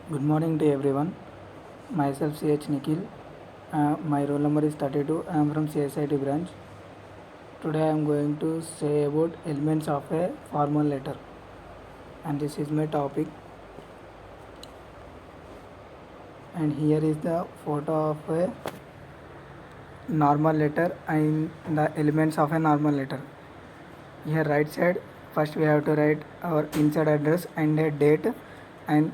Good morning to everyone. Myself CH Nikhil. My roll number is 32. I am from CSIT branch. Today I am going to say about elements of a formal letter, and this is my topic. And here is the photo of a normal letter and the elements of a normal letter. Here right side, first we have to write our inside address and a date, and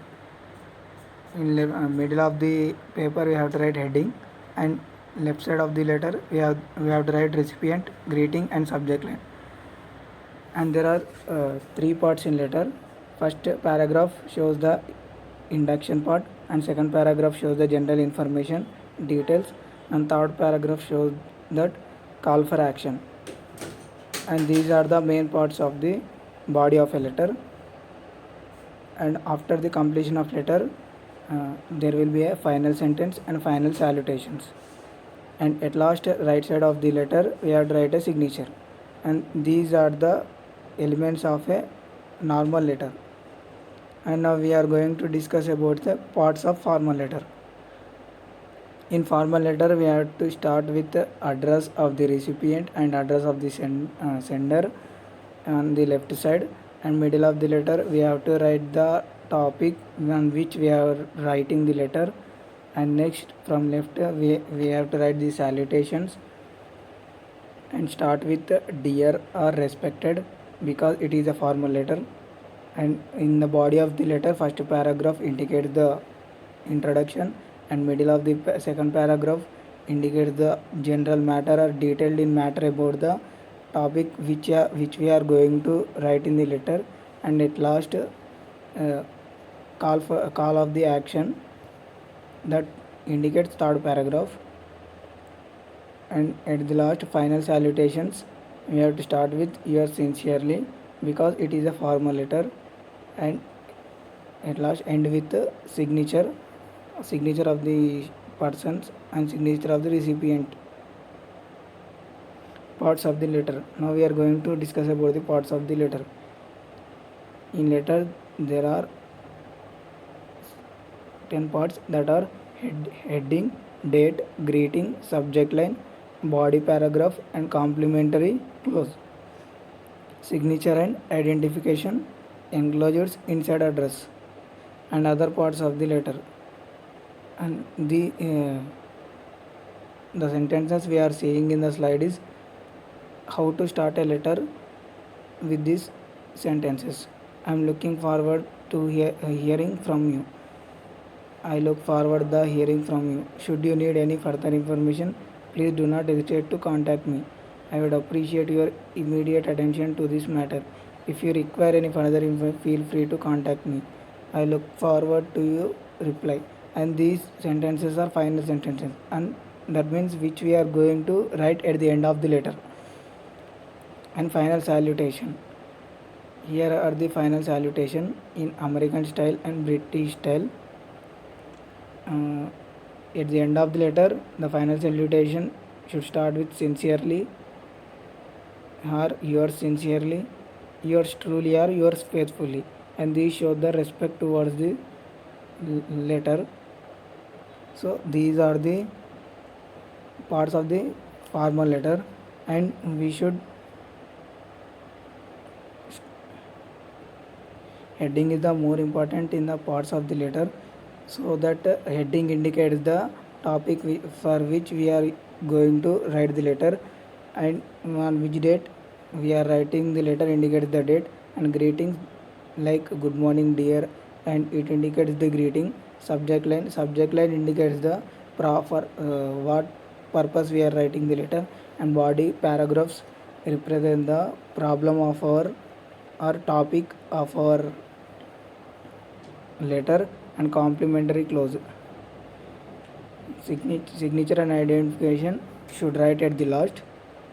in middle of the paper we have to write heading, and left side of the letter we have to write recipient, greeting and subject line. And there are three parts in letter. First paragraph shows the induction part, and second paragraph shows the general information details, and third paragraph shows that call for action. And these are the main parts of the body of a letter. And after the completion of letter, there will be a final sentence and final salutations. And at last, right side of the letter we have to write a signature. And these are the elements of a normal letter. And now we are going to discuss about the parts of formal letter. In formal letter we have to start with the address of the recipient and address of the sender on the left side, and middle of the letter we have to write the topic on which we are writing the letter, and next from left we have to write the salutations and start with dear or respected because it is a formal letter. And in the body of the letter, first paragraph indicates the introduction, and middle of the second paragraph indicates the general matter or detailed in matter about the topic which we are going to write in the letter, and at last call of the action that indicates third paragraph. And at the last final salutations we have to start with yours sincerely because it is a formal letter, and at last end with the signature of the persons and signature of the recipient. Parts of the letter. Now we are going to discuss about the parts of the letter. In letter there are 10 parts that are heading, date, greeting, subject line, body paragraph and complimentary clause, signature and identification, enclosures, inside address and other parts of the letter. And the sentences we are seeing in the slide is how to start a letter with these sentences. I am looking forward to hearing from you. I look forward the hearing from you. Should you need any further information, please do not hesitate to contact me. I would appreciate your immediate attention to this matter. If you require any further info, feel free to contact me. I look forward to your reply. And these sentences are final sentences, and that means which we are going to write at the end of the letter. And final salutation. Here are the final salutation in American style and British style. At the end of the letter, the final salutation should start with sincerely or yours sincerely, yours truly or yours faithfully, and these show the respect towards the letter. So these are the parts of the formal letter, and we should heading is the more important in the parts of the letter, so that heading indicates the topic for which we are going to write the letter, and on which date we are writing the letter indicates the date, and greetings like good morning dear, and it indicates the greeting. Subject line indicates the for what purpose we are writing the letter, and body paragraphs represent the problem of our or topic of our letter, and complimentary clause. Signature and identification should write at the last,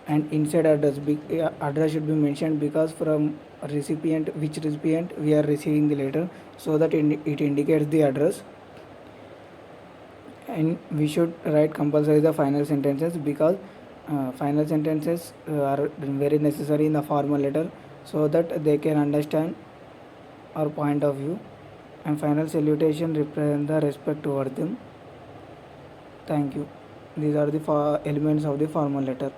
and inside address should be mentioned because from recipient which recipient we are receiving the letter, so that it indicates the address. And we should write compulsory the final sentences because final sentences are very necessary in the formal letter so that they can understand our point of view. and final salutation represent the respect towards them. Thank you. These are the elements of the formal letter.